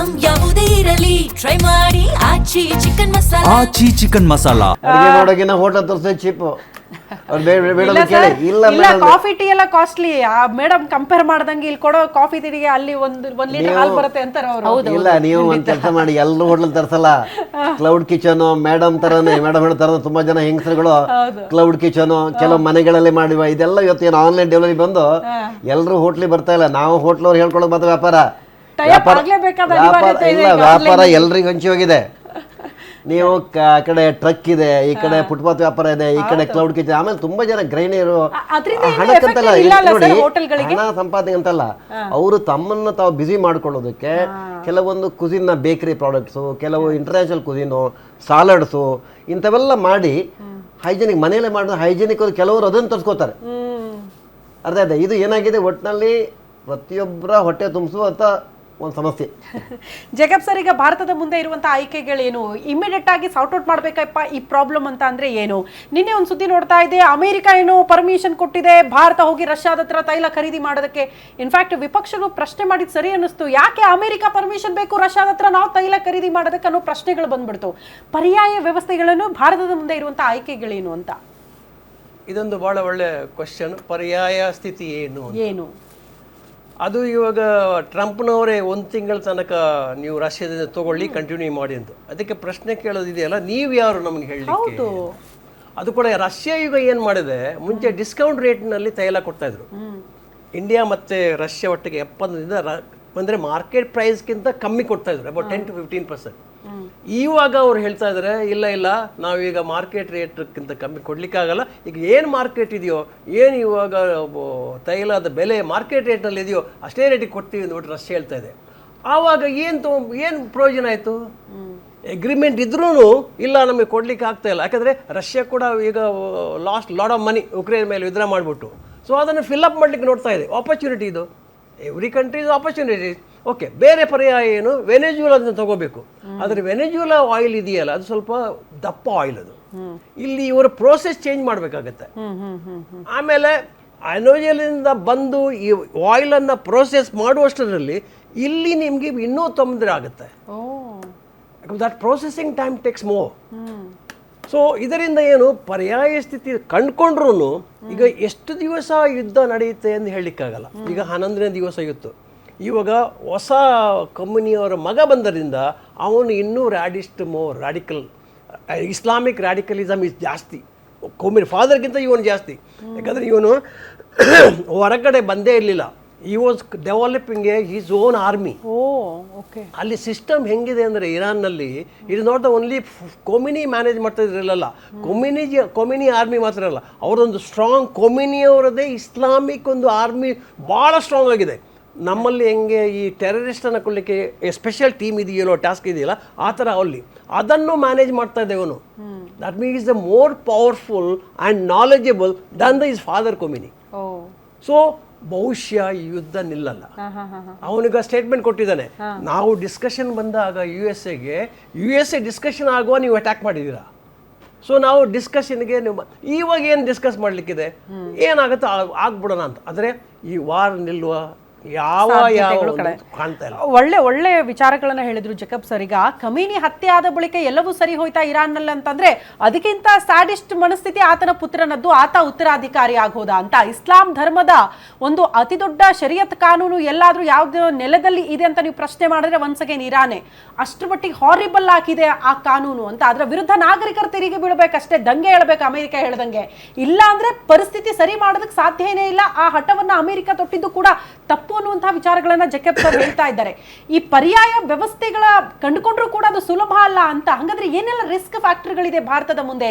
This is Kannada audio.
ಐಟಂ ಯಾವುದೇ ಇರಲಿ ಟ್ರೈ ಮಾಡಿ ಆಚಿ ಚಿಕನ್ ಮಸಾಲಾ. ಆಚಿ ಚಿಕನ್ ಮಸಾಲಾ ಅಡುಗೆ ಮಾಡೋಗಿನ ಹೋಟೆಲ್ ತೋರಿಸೋದು ಚೀಪು. ಇಲ್ಲ ಕಾಫಿ ಟೀ ಎಲ್ಲ ಕಾಸ್ಟ್ಲಿ. ಮೇಡಮ್ ಕಂಪೇರ್ ಮಾಡ್ದಂಗೆ ಇಲ್ಲಿ ಕೊಡೋ ಕಾಫಿ ಟೀಗೆ ಅಲ್ಲಿ ಒಂದ್ ಲೀಟರ್ ಹಾಲು ಬರುತ್ತೆ ಅಂತಾರೆ ಅವರು. ಇಲ್ಲ, ನೀವು ಒಂದ್ ಕೆಲಸ ಮಾಡಿ, ಎಲ್ಲರೂ ಹೋಟೆಲ್ ತರ್ಸಲ್ಲ. ಕ್ಲೌಡ್ ಕಿಚನ್ ಮೇಡಮ್ ತರನೇ, ಮೇಡಮ್ ಹೇಳ್ತಾರ ತುಂಬಾ ಜನ ಹೆಂಗಸರುಗಳು ಕ್ಲೌಡ್ ಕಿಚನ್ ಕೆಲವು ಮನೆಗಳಲ್ಲಿ ಮಾಡಿವ. ಇದೆಲ್ಲ ಇವತ್ತು ಏನು ಆನ್ಲೈನ್ ಡೆಲಿವರಿ ಬಂದು ಎಲ್ಲರೂ ಹೋಟ್ಲಿಗೆ ಬರ್ತಾ ಇಲ್ಲ. ನಾವು ಹೋಟ್ಲ್ ಅವ್ರು ಹೇಳ್ಕೊಳ್ಳೋದು ಮಾತ್ರ ವ್ಯಾಪಾರ ಇಲ್ಲ, ವ್ಯಾಪಾರ ಎಲ್ರಿಗೂ ಹಂಚಿ ಹೋಗಿದೆ. ನೀವು ಕಡೆ ಟ್ರಕ್ ಇದೆ, ಈ ಕಡೆ ಫುಟ್ಪಾತ್ ವ್ಯಾಪಾರ ಇದೆ, ಈ ಕಡೆ ಕ್ಲೌಡ್ ಕಿಚನ್. ಆಮೇಲೆ ತುಂಬಾ ಜನ ಗೃಹಿಣಿಯರು ಹಣಕ್ಕಂತಲ್ಲ ನೋಡಿ, ಹಣ ಸಂಪಾದನೆ ಅಂತಲ್ಲ, ಅವರು ತಮ್ಮನ್ನ ತಾವು ಬಿಸಿ ಮಾಡ್ಕೊಳ್ಳೋದಕ್ಕೆ ಕೆಲವೊಂದು ಕುಸಿನ ಬೇಕರಿ ಪ್ರಾಡಕ್ಟ್ಸು, ಕೆಲವು ಇಂಟರ್ನ್ಯಾಷನಲ್ ಕುಸಿನು, ಸಾಲಡ್ಸು ಇಂಥವೆಲ್ಲ ಮಾಡಿ ಹೈಜೆನಿಕ್ ಮನೆಯಲ್ಲೇ ಮಾಡೋದು ಹೈಜೆನಿಕ್. ಕೆಲವರು ಅದನ್ನು ತರಿಸ್ಕೋತಾರೆ. ಅರ್ಥ ಆಯ್ತಾ? ಇದು ಏನಾಗಿದೆ, ಒಟ್ಟಿನಲ್ಲಿ ಪ್ರತಿಯೊಬ್ಬರ ಹೊಟ್ಟೆ ತುಂಬಿಸುವ ಒಂದು ಸಮಸ್ಯೆ. ಜೇಕಬ್ ಸರ್, ಈಗ ಭಾರತದ ಮುಂದೆ ಇರುವಂತಹ ಆಯ್ಕೆಗಳೇನು? ಇಮಿಡಿಯೇಟ್ ಆಗಿ ಸಾರ್ಟ್ ಔಟ್ ಮಾಡ್ಬೇಕಪ್ಪ ಈ ಪ್ರಾಬ್ಲಮ್ ಅಂತ ಅಂದ್ರೆ ಏನು? ನಿನ್ನೆ ಒಂದು ಸುದ್ದಿ ನೋಡ್ತಾ ಇದೆ, ಅಮೆರಿಕ ಏನು ಪರ್ಮಿಷನ್ ಕೊಟ್ಟಿದೆ ಭಾರತ ಹೋಗಿ ರಷ್ಯಾದ ಹತ್ರ ತೈಲ ಖರೀದಿ ಮಾಡೋದಕ್ಕೆ. ಇನ್ಫ್ಯಾಕ್ಟ್ ವಿಪಕ್ಷಗಳು ಪ್ರಶ್ನೆ ಮಾಡಿದ್ ಸರಿ ಅನ್ನಿಸ್ತು. ಯಾಕೆ ಅಮೆರಿಕ ಪರ್ಮಿಷನ್ ಬೇಕು ರಷ್ಯಾದ ಹತ್ರ ನಾವು ತೈಲ ಖರೀದಿ ಮಾಡೋದಕ್ಕೆ ಅನ್ನೋ ಪ್ರಶ್ನೆಗಳು ಬಂದ್ಬಿಡ್ತು. ಪರ್ಯಾಯ ವ್ಯವಸ್ಥೆಗಳನ್ನು ಭಾರತದ ಮುಂದೆ ಇರುವಂತಹ ಆಯ್ಕೆಗಳೇನು ಅಂತ ಇದೊಂದು ಬಹಳ ಒಳ್ಳೆ ಕ್ವಶನ್. ಪರ್ಯಾಯ ಸ್ಥಿತಿ ಏನು? ಅದು ಇವಾಗ ಟ್ರಂಪ್ನವರೇ ಒಂದು ತಿಂಗಳ ತನಕ ನೀವು ರಷ್ಯಾದಿಂದ ತಗೊಳ್ಳಿ, ಕಂಟಿನ್ಯೂ ಮಾಡಿ ಅಂತ. ಅದಕ್ಕೆ ಪ್ರಶ್ನೆ ಕೇಳೋದಿದೆಯಲ್ಲ, ನೀವು ಯಾರು ನಮ್ಗೆ ಹೇಳಲಿಕ್ಕೆ? ಅದು ಕೂಡ ರಷ್ಯಾ ಈಗ ಏನು ಮಾಡಿದೆ, ಮುಂಚೆ ಡಿಸ್ಕೌಂಟ್ ರೇಟ್ನಲ್ಲಿ ತೈಲ ಕೊಡ್ತಾ ಇದ್ರು. ಇಂಡಿಯಾ ಮತ್ತು ರಷ್ಯಾ ಒಟ್ಟಿಗೆ 70ರಿಂದ ಅಂದರೆ ಮಾರ್ಕೆಟ್ ಪ್ರೈಸ್ಗಿಂತ ಕಮ್ಮಿ ಕೊಡ್ತಾ ಇದ್ರು, ಅಬೌಟ್ 10 to 15%. ಇವಾಗ ಅವ್ರು ಹೇಳ್ತಾ ಇದ್ದಾರೆ, ಇಲ್ಲ ನಾವೀಗ ಮಾರ್ಕೆಟ್ ರೇಟ್ಗಿಂತ ಕಮ್ಮಿ ಕೊಡ್ಲಿಕ್ಕಾಗಲ್ಲ. ಈಗ ಏನು ಮಾರ್ಕೆಟ್ ಇದೆಯೋ, ಏನು ಇವಾಗ ತೈಲದ ಬೆಲೆ ಮಾರ್ಕೆಟ್ ರೇಟ್ನಲ್ಲಿ ಇದೆಯೋ ಅಷ್ಟೇ ರೇಟಿಗೆ ಕೊಡ್ತೀವಿ ಅಂದ್ಬಿಟ್ಟು ರಷ್ಯಾ ಹೇಳ್ತಾ ಇದೆ. ಆವಾಗ ಏನು ಪ್ರಯೋಜನ ಆಯಿತು? ಅಗ್ರಿಮೆಂಟ್ ಇದ್ರೂ ಇಲ್ಲ, ನಮಗೆ ಕೊಡ್ಲಿಕ್ಕೆ ಆಗ್ತಾ ಇಲ್ಲ. ಯಾಕಂದರೆ ರಷ್ಯಾ ಕೂಡ ಈಗ ಲಾಟ್ ಆಫ್ ಮನಿ ಉಕ್ರೇನ್ ಮೇಲೆ ವಿಡ್ರಾ ಮಾಡಿಬಿಟ್ಟು, ಸೊ ಅದನ್ನು ಫಿಲ್ಅಪ್ ಮಾಡಲಿಕ್ಕೆ ನೋಡ್ತಾ ಇದೆ. ಆಪರ್ಚುನಿಟಿ ಇದು, every country is opportunities. Okay, ಬೇರೆ ಪರ್ಯಾಯ ಏನು? ವೆನೆಜುಲಾದಿಂದ ತಗೋಬೇಕು. ಆದರೆ ವೆನೆಜುಲಾ ಆಯಿಲ್ ಇದೆಯಲ್ಲ, ಅದು ಸ್ವಲ್ಪ ದಪ್ಪ ಆಯಿಲ್. ಅದು ಇಲ್ಲಿ ಇವರು ಪ್ರೋಸೆಸ್ ಚೇಂಜ್ ಮಾಡಬೇಕಾಗತ್ತೆ. ಆಮೇಲೆ ವೆನೆಜುಲಾದಿಂದ ಬಂದು ಈ ಆಯಿಲನ್ನು ಪ್ರೋಸೆಸ್ ಮಾಡುವಷ್ಟರಲ್ಲಿ ಇಲ್ಲಿ ನಿಮಗೆ ಇನ್ನೂ ತೊಂದರೆ ಆಗುತ್ತೆ. That processing time takes more. So ಇದರಿಂದ ಏನು ಪರ್ಯಾಯ ಸ್ಥಿತಿ ಕಂಡುಕೊಂಡ್ರೂ ಈಗ ಎಷ್ಟು ದಿವಸ ಯುದ್ಧ ನಡೆಯುತ್ತೆ ಅಂತ ಹೇಳಲಿಕ್ಕಾಗಲ್ಲ. ಈಗ 11ನೇ ದಿವಸ ಇತ್ತು. ಇವಾಗ ಹೊಸ ಕಮ್ಯುನಿಯವರ ಮಗ ಬಂದರಿಂದ ಅವನು ಇನ್ನೂ ರಾಡಿಕಲ್ ಇಸ್ಲಾಮಿಕ್ ರ್ಯಾಡಿಕಲಿಸಮ್ ಇಸ್ ಜಾಸ್ತಿ. ಫಾದರ್ಗಿಂತ ಇವನು ಜಾಸ್ತಿ. ಯಾಕಂದರೆ ಇವನು ಹೊರಗಡೆ ಬಂದೇ ಇರಲಿಲ್ಲ. ಈ was developing his own army. ಅಲ್ಲಿ ಸಿಸ್ಟಮ್ ಹೆಂಗಿದೆ ಅಂದರೆ ಇರಾನ್ನಲ್ಲಿ it is not the only Khomeini manage ಮಾಡ್ತಾ ಇದ್ರಲ್ಲ, ಕೊಮಿನಿ ಆರ್ಮಿ ಮಾತ್ರ ಅಲ್ಲ, ಅವರೊಂದು ಸ್ಟ್ರಾಂಗ್ ಕೊಮಿನಿಯವರದೇ ಇಸ್ಲಾಮಿಕ್ ಒಂದು ಆರ್ಮಿ ಭಾಳ ಸ್ಟ್ರಾಂಗ್ ಆಗಿದೆ. ನಮ್ಮಲ್ಲಿ ಹೆಂಗೆ ಈ ಟೆರರಿಸ್ಟನ್ನು ಕೊಡಲಿಕ್ಕೆ ಸ್ಪೆಷಲ್ ಟೀಮ್ ಇದೆಯಲ್ಲೋ, ಟಾಸ್ಕ್ ಇದೆಯಲ್ಲ, ಆ ಥರ ಅಲ್ಲಿ ಅದನ್ನು ಮ್ಯಾನೇಜ್ ಮಾಡ್ತಾ ಇದ್ದೆ ಇವನು. That means is the more powerful and knowledgeable than the his father Khomeini. So ಬಹುಶಃ ಈ ಯುದ್ಧ ನಿಲ್ಲಲ್ಲ. ಅವನಿಗ ಸ್ಟೇಟ್ಮೆಂಟ್ ಕೊಟ್ಟಿದ್ದಾನೆ, ನಾವು ಡಿಸ್ಕಷನ್ ಬಂದಾಗ ಯು ಎಸ್ ಎ ಡಿಸ್ಕಷನ್ ಆಗುವ ನೀವು ಅಟ್ಯಾಕ್ ಮಾಡಿದ್ದೀರಾ, ಸೊ ನಾವು ಡಿಸ್ಕಷನ್ಗೆ ನೀವು ಇವಾಗ ಏನು ಡಿಸ್ಕಸ್ ಮಾಡಲಿಕ್ಕಿದೆ, ಏನಾಗುತ್ತೋ ಆಗ್ಬಿಡೋಣ ಅಂತ. ಆದರೆ ಈ ವಾರ್ ನಿಲ್ಲುವ ಯಾವ ಕಾಣ್ತಾ ಇಲ್ಲ. ಒಳ್ಳೆ ವಿಚಾರಗಳನ್ನ ಹೇಳಿದ್ರು ಜೇಕಬ್ ಸರ್. ಈಗ ಖಮೀನಿ ಹತ್ಯೆ ಆದ ಬಳಿಕ ಎಲ್ಲವೂ ಸರಿ ಹೋಯ್ತಾ ಇರಾನ್ನಲ್ಲಿ ಅಂತಂದ್ರೆ, ಅದಕ್ಕಿಂತ ಸ್ಯಾಡಿಸ್ಟ್ ಮನಸ್ಥಿತಿ ಆತನ ಪುತ್ರನದ್ದು, ಆತ ಉತ್ತರಾಧಿಕಾರಿ ಆಗೋದ ಅಂತ. ಇಸ್ಲಾಂ ಧರ್ಮದ ಒಂದು ಅತಿ ದೊಡ್ಡ ಶರಿಯತ್ ಕಾನೂನು ಎಲ್ಲಾದ್ರೂ ಯಾವ್ದು ನೆಲದಲ್ಲಿ ಇದೆ ಅಂತ ನೀವು ಪ್ರಶ್ನೆ ಮಾಡಿದ್ರೆ ಒನ್ಸ್ ಅಗೇನ್ ಇರಾನೇ. ಅಷ್ಟರ ಮಟ್ಟಿಗೆ ಹಾರಿಬಲ್ ಆಗಿದೆ ಆ ಕಾನೂನು ಅಂತ. ಅದರ ವಿರುದ್ಧ ನಾಗರಿಕರು ತೆರಿಗೆ ಬೀಳಬೇಕಷ್ಟೇ, ದಂಗೆ ಹೇಳ್ಬೇಕು ಅಮೆರಿಕ ಹೇಳ್ದಂಗೆ. ಇಲ್ಲ ಅಂದ್ರೆ ಪರಿಸ್ಥಿತಿ ಸರಿ ಮಾಡೋದಕ್ಕೆ ಸಾಧ್ಯನೇ ಇಲ್ಲ. ಆ ಹಠವನ್ನ ಅಮೆರಿಕ ತೊಟ್ಟಿದ್ದು ಕೂಡ ತಪ್ಪು ಅನ್ನುವಂತಹ ವಿಚಾರಗಳನ್ನ ಜೇಕಬ್ ಸರ್ ಹೇಳ್ತಾ ಇದ್ದಾರೆ. ಈ ಪರ್ಯಾಯ ವ್ಯವಸ್ಥೆಗಳ ಕಂಡುಕೊಂಡ್ರು ಕೂಡ ಅದು ಸುಲಭ ಅಲ್ಲ ಅಂತ. ಹಾಗಾದ್ರೆ ಏನೆಲ್ಲ ರಿಸ್ಕ್ ಫ್ಯಾಕ್ಟರ್ಗಳಿದೆ ಭಾರತದ ಮುಂದೆ?